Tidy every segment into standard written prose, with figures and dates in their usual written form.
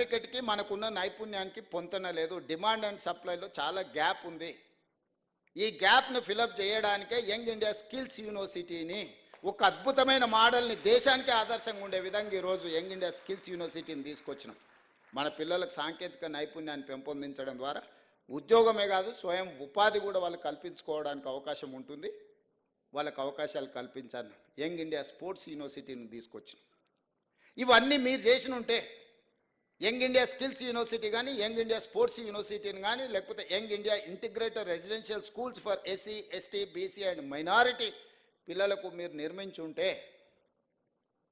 సర్టిఫికెట్కి మనకున్న నైపుణ్యానికి పొంతన లేదు. డిమాండ్ అండ్ సప్లైలో చాలా గ్యాప్ ఉంది. ఈ గ్యాప్ను ఫిలప్ చేయడానికే యంగ్ ఇండియా స్కిల్స్ యూనివర్సిటీని, ఒక అద్భుతమైన మోడల్ని, దేశానికి ఆదర్శంగా ఉండే విధంగా ఈరోజు యంగ్ ఇండియా స్కిల్స్ యూనివర్సిటీని తీసుకొచ్చినాం. మన పిల్లలకు సాంకేతిక నైపుణ్యాన్ని పెంపొందించడం ద్వారా ఉద్యోగమే కాదు, స్వయం ఉపాధి కూడా వాళ్ళు కల్పించుకోవడానికి అవకాశం ఉంటుంది. వాళ్ళకు అవకాశాలు కల్పించాలి. యంగ్ ఇండియా స్పోర్ట్స్ యూనివర్సిటీని తీసుకొచ్చినాం. ఇవన్నీ మీరు చేసిన ఉంటే యంగ్ ఇండియా స్కిల్స్ యూనివర్సిటీ కానీ, యంగ్ ఇండియా స్పోర్ట్స్ యూనివర్సిటీని కానీ, లేకపోతే young India integrated residential schools for SC, ST, BC and minority పిల్లలకు మీరు నిర్మించి ఉంటే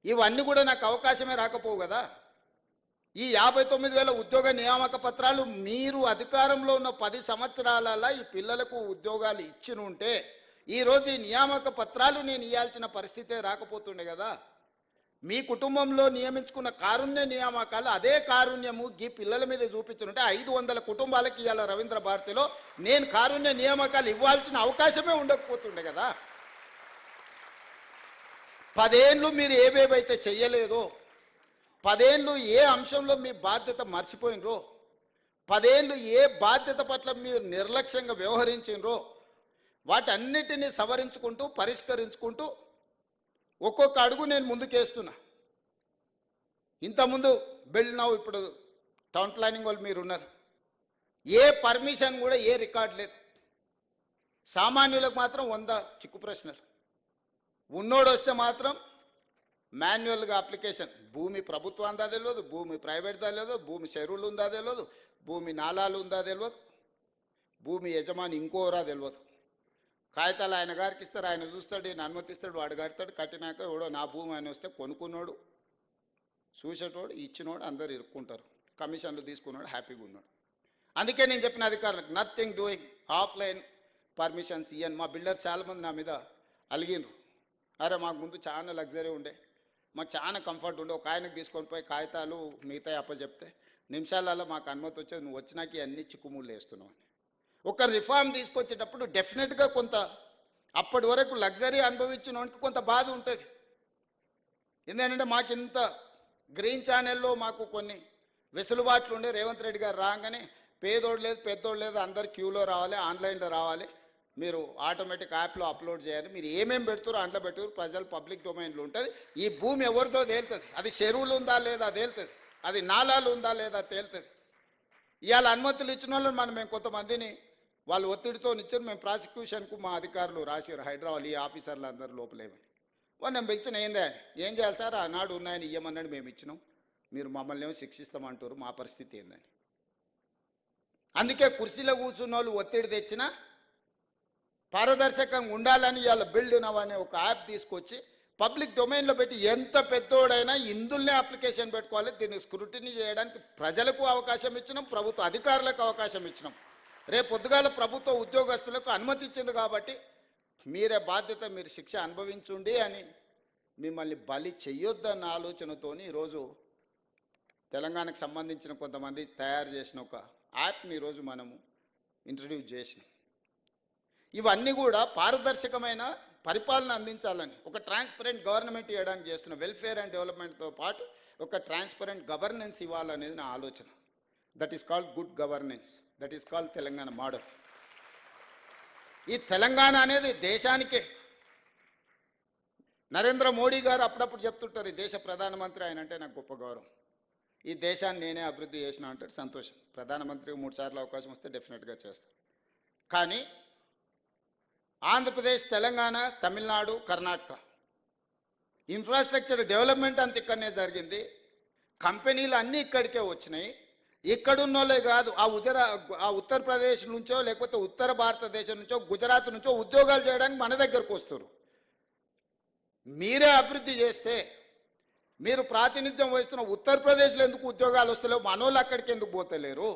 ఇవన్నీ కూడా నాకు అవకాశమే రాకపోవు కదా. ఈ 59,000 ఉద్యోగ నియామక పత్రాలు మీరు అధికారంలో ఉన్న 10 సంవత్సరాలలో ఈ పిల్లలకు ఉద్యోగాలు ఇచ్చిన ఉంటే ఈరోజు ఈ నియామక పత్రాలు నేను ఇవ్వాల్సిన పరిస్థితే రాకపోతుండే కదా. మీ కుటుంబంలో నియమించుకున్న కారుణ్య నియామకాలు అదే కారుణ్యము ఈ పిల్లల మీద చూపించుంటే 500 కుటుంబాలకి ఇవాళ రవీంద్ర భారతిలో నేను కారుణ్య నియామకాలు ఇవ్వాల్సిన అవకాశమే ఉండకపోతుండే కదా. 10 ఏళ్ళు మీరు ఏవేవైతే చెయ్యలేదో, 10 ఏళ్ళు ఏ అంశంలో మీ బాధ్యత మర్చిపోయినరో, 10 ఏళ్ళు ఏ బాధ్యత పట్ల మీరు నిర్లక్ష్యంగా వ్యవహరించినరో వాటన్నిటినీ సవరించుకుంటూ పరిష్కరించుకుంటూ ఒక్కొక్క అడుగు నేను ముందుకేస్తున్నా. ఇంతకుముందు బిల్డ్ నౌ, ఇప్పుడు టౌన్ ప్లానింగ్ వాళ్ళు మీరు ఉన్నారు. ఏ పర్మిషన్ కూడా ఏ రికార్డు లేదు. సామాన్యులకు మాత్రం 100 చిక్కు ప్రశ్నలు. ఉన్నోడు వస్తే మాత్రం మాన్యువల్గా అప్లికేషన్. భూమి ప్రభుత్వం ఉందా తెలియదు, భూమి ప్రైవేట్దా తెలియదు, భూమి చెరువులు ఉందా తెలియదు, భూమి నాలాలు ఉందా తెలియదు, భూమి యజమాని ఇంకోరా తెలియదు. కాగితాలు ఆయన గారికి ఇస్తారు, ఆయన చూస్తాడు, ఈయన అనుమతిస్తాడు, వాడు కడతాడు. కట్టినాక ఎవడో నా భూమి అని వస్తే కొనుక్కున్నాడు, చూసేటోడు, ఇచ్చినోడు అందరు ఇరుక్కుంటారు. కమిషన్లు తీసుకున్నాడు, హ్యాపీగా ఉన్నాడు. అందుకే నేను చెప్పిన అధికారులకు నథింగ్ డూయింగ్, ఆఫ్లైన్ పర్మిషన్స్ ఇయ్యను. మా బిల్డర్ చాలామంది నా మీద అలిగినరు. అరే మాకు ముందు చాలా లగ్జరీ ఉండే, మాకు చాలా కంఫర్ట్ ఉండే, ఒక ఆయనకు తీసుకొని పోయి కాగితాలు మిగతా అప్పచెప్తే నిమిషాలలో మాకు అనుమతి వచ్చేది. నువ్వు వచ్చినాక అన్ని చిక్కుముళ్ళు వేస్తున్నావు అని. ఒక రిఫార్మ్ తీసుకొచ్చేటప్పుడు డెఫినెట్గా కొంత అప్పటి వరకు లగ్జరీ అనుభవించిన వానికి కొంత బాధ ఉంటుంది. ఎందుకంటే మాకు ఇంత గ్రీన్ ఛానల్లో మాకు కొన్ని వెసులుబాట్లు ఉండే. రేవంత్ రెడ్డి గారు రాగానే పేదోడు లేదు పెద్దోడు లేదు, అందరు క్యూలో రావాలి, ఆన్లైన్లో రావాలి, మీరు ఆటోమేటిక్ యాప్లో అప్లోడ్ చేయాలి, మీరు ఏమేమి పెడుతారో అందులో పెట్టుకురు, ప్రజలు పబ్లిక్ డొమైన్లో ఉంటుంది. ఈ భూమి ఎవరిదో తేలుతుంది, అది చెరువులు ఉందా లేదా తేలుతుంది, అది నాలాలు ఉందా లేదా తేలుతుంది. ఇవాళ అనుమతులు ఇచ్చిన వాళ్ళు మేము కొంతమందిని వాళ్ళు ఒత్తిడితో ఇచ్చారు. మేము ప్రాసిక్యూషన్కు మా అధికారులు రాశారు హైదరాబాద్, ఈ ఆఫీసర్లు అందరూ లోపలేమని. వాళ్ళు నేను ఇచ్చిన ఏందే ఏం చేయాలి సార్, ఆనాడు ఉన్నాయని ఇయ్యమన్నాడు, మేము ఇచ్చినాం, మీరు మమ్మల్ని ఏమో శిక్షిస్తామంటారు, మా పరిస్థితి ఏందని. అందుకే కుర్చీలో కూర్చున్న వాళ్ళు ఒత్తిడి తెచ్చినా పారదర్శకంగా ఉండాలని ఇవాళ బిల్డ్ నవ్ అనే ఒక యాప్ తీసుకొచ్చి పబ్లిక్ డొమైన్లో పెట్టి ఎంత పెద్దోడైనా ఇందులోనే అప్లికేషన్ పెట్టుకోవాలి. దీన్ని స్క్రూటినీ చేయడానికి ప్రజలకు అవకాశం ఇచ్చినాం, ప్రభుత్వ అధికారులకు అవకాశం ఇచ్చినాం. రేపు పొద్దుగాల ప్రభుత్వ ఉద్యోగస్తులకు అనుమతి ఇచ్చింది కాబట్టి మీరే బాధ్యత, మీరు శిక్ష అనుభవించుండి అని మిమ్మల్ని బలి చెయ్యొద్దన్న ఆలోచనతో ఈరోజు తెలంగాణకు సంబంధించిన కొంతమంది తయారు చేసిన ఒక యాప్ని ఈరోజు మనము ఇంట్రడ్యూస్ చేసినాం. ఇవన్నీ కూడా పారదర్శకమైన పరిపాలన అందించాలని, ఒక ట్రాన్స్పరెంట్ గవర్నమెంట్ ఇవ్వడానికి చేస్తున్న వెల్ఫేర్ అండ్ డెవలప్మెంట్తో పాటు ఒక ట్రాన్స్పరెంట్ గవర్నెన్స్ ఇవ్వాలనేది నా ఆలోచన. That is called good governance, that is called Telangana model. ఈ తెలంగాణ అనేది దేశానికే. నరేంద్ర మోడీ గారు అప్పుడప్పుడు చెప్తుంటారు, ఈ దేశ ప్రధానమంత్రి ఆయన అంటే నాకు గొప్ప గౌరవం, ఈ దేశాన్ని నేనే అభివృద్ధి చేసిన అంటాడు. సంతోషం, ప్రధానమంత్రికి 3 సార్లు అవకాశం వస్తే డెఫినెట్గా చేస్తాను. కానీ ఆంధ్రప్రదేశ్, తెలంగాణ, తమిళనాడు, కర్ణాటక ఇన్ఫ్రాస్ట్రక్చర్ డెవలప్మెంట్ అంత ఇక్కడనే జరిగింది. కంపెనీలు అన్నీ ఇక్కడికే వచ్చినాయి. ఇక్కడున్నోళ్ళే కాదు, ఆ ఉత్తరప్రదేశ్ నుంచో లేకపోతే ఉత్తర భారతదేశం నుంచో గుజరాత్ నుంచో ఉద్యోగాలు చేయడానికి మన దగ్గరకు వస్తారు. మీరే అభివృద్ధి చేస్తే, మీరు ప్రాతినిధ్యం వహిస్తున్న ఉత్తరప్రదేశ్లో ఎందుకు ఉద్యోగాలు వస్తలేవు, మనోళ్ళు అక్కడికి ఎందుకు పోతలేరు?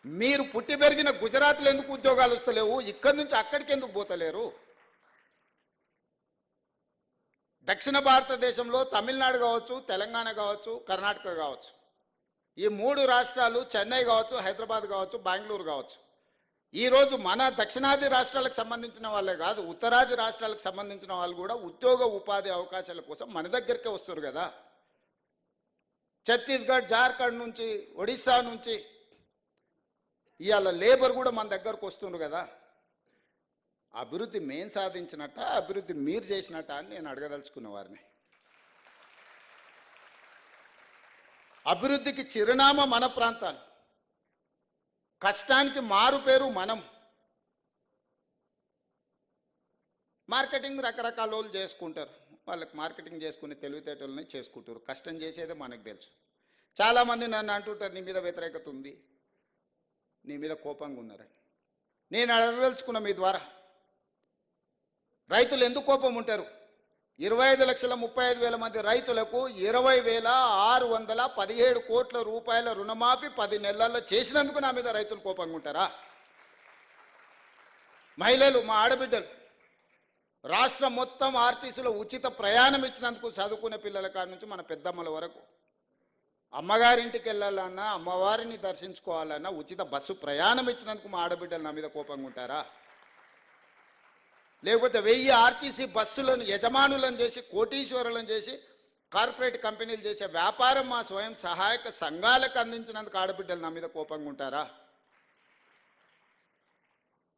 మీరు పుట్టి పెరిగిన గుజరాత్లో ఎందుకు ఉద్యోగాలు వస్తలేవు, ఇక్కడి నుంచి అక్కడికి ఎందుకు పోతలేరు? దక్షిణ భారతదేశంలో తమిళనాడు కావచ్చు, తెలంగాణ కావచ్చు, కర్ణాటక కావచ్చు, ఈ 3 రాష్ట్రాలు, చెన్నై కావచ్చు, హైదరాబాద్ కావచ్చు, బెంగళూరు కావచ్చు, ఈరోజు మన దక్షిణాది రాష్ట్రాలకు సంబంధించిన వాళ్ళే కాదు, ఉత్తరాది రాష్ట్రాలకు సంబంధించిన వాళ్ళు కూడా ఉద్యోగ ఉపాధి అవకాశాల కోసం మన దగ్గరికే వస్తారు కదా. ఛత్తీస్గఢ్, జార్ఖండ్ నుంచి, ఒడిశా నుంచి ఇవాళ లేబర్ కూడా మన దగ్గరకు వస్తుండ్రు కదా. అభివృద్ధి మేం సాధించినట్ట, అభివృద్ధి మీరు చేసినట్ట అని నేను అడగదలుచుకున్న వారిని. అభివృద్ధికి చిరునామా మన ప్రాంతాలు, కష్టానికి మారు పేరు మనం. మార్కెటింగ్ రకరకాల వాళ్ళు చేసుకుంటారు, వాళ్ళకి మార్కెటింగ్ చేసుకునే తెలివితేటలని చేసుకుంటారు. కష్టం చేసేదే మనకు తెలుసు. చాలామంది నన్ను అంటుంటారు, నీ మీద వ్యతిరేకత ఉంది, నీ మీద కోపంగా ఉన్నారని. నేను అడగదలుచుకున్న మీ ద్వారా, రైతులు ఎందుకు కోపం ఉంటారు? 25,35,000 మంది రైతులకు 20,617 కోట్ల రూపాయల రుణమాఫీ 10 నెలల్లో చేసినందుకు నా మీద రైతులు కోపంగా ఉంటారా? మహిళలు, మా ఆడబిడ్డలు రాష్ట్రం మొత్తం ఆర్టీసీలో ఉచిత ప్రయాణం ఇచ్చినందుకు, చదువుకునే పిల్లల కాడ నుంచి మన పెద్దమ్మల వరకు అమ్మగారింటికి వెళ్ళాలన్నా, అమ్మవారిని దర్శించుకోవాలన్నా ఉచిత బస్సు ప్రయాణం ఇచ్చినందుకు మా ఆడబిడ్డలు నా మీద కోపంగా ఉంటారా? లేకపోతే 1000 ఆర్టీసీ బస్సులను యజమానులను చేసి, కోటీశ్వరులను చేసి, కార్పొరేట్ కంపెనీలు చేసే వ్యాపారం మా స్వయం సహాయక సంఘాలకు అందించినందుకు ఆడబిడ్డలు నా మీద కోపంగా ఉంటారా?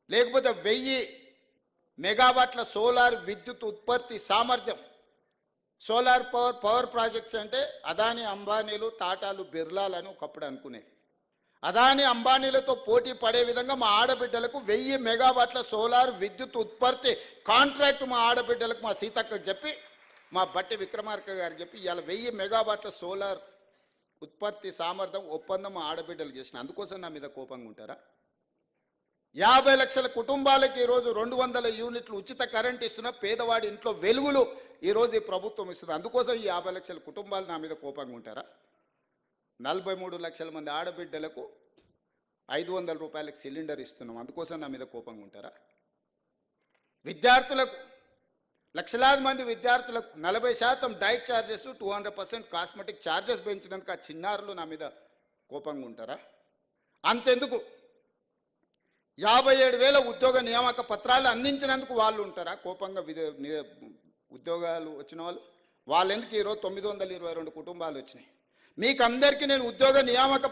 లేకపోతే 1000 మెగావాట్ల సోలార్ విద్యుత్ ఉత్పత్తి సామర్థ్యం, సోలార్ పవర్ ప్రాజెక్ట్స్ అంటే అదాని, అంబానీలు, టాటాలు, బిర్లాలని ఒకప్పుడు అనుకునేది. అదాని, అంబానీలతో పోటీ పడే విధంగా మా ఆడబిడ్డలకు 1000 మెగావాట్ల సోలార్ విద్యుత్ ఉత్పత్తి కాంట్రాక్ట్ మా ఆడబిడ్డలకు, మా సీతక్కకు చెప్పి, మా బట్టి విక్రమార్క గారికి చెప్పి ఇవాళ 1000 మెగావాట్ల సోలార్ ఉత్పత్తి సామర్థ్యం ఒప్పందం మా ఆడబిడ్డలు చేసిన. అందుకోసం నా మీద కోపంగా ఉంటారా? 50 లక్షల కుటుంబాలకి ఈరోజు 200 యూనిట్లు ఉచిత కరెంట్ ఇస్తున్న, పేదవాడి ఇంట్లో వెలుగులు ఈరోజు ఈ ప్రభుత్వం ఇస్తుంది. అందుకోసం ఈ 50 లక్షల కుటుంబాలు నా మీద కోపంగా ఉంటారా? 43 లక్షల మంది ఆడబిడ్డలకు 500 రూపాయలకు సిలిండర్ ఇస్తున్నాం, అందుకోసం నా మీద కోపంగా ఉంటారా? విద్యార్థులకు, లక్షలాది మంది విద్యార్థులకు 40% డైట్ ఛార్జెస్, 200% కాస్మెటిక్ ఛార్జెస్ పెంచినందుకు ఆ చిన్నారులు నా మీద కోపంగా ఉంటారా? అంతెందుకు 57,000 ఉద్యోగ నియామక పత్రాలు అందించినందుకు వాళ్ళు ఉంటారా కోపంగా? ఉద్యోగాలు వచ్చిన వాళ్ళు ఎందుకు ఈరోజు 922 కుటుంబాలు వచ్చినాయి? మీకు అందరికీ నేను ఉద్యోగ నియామక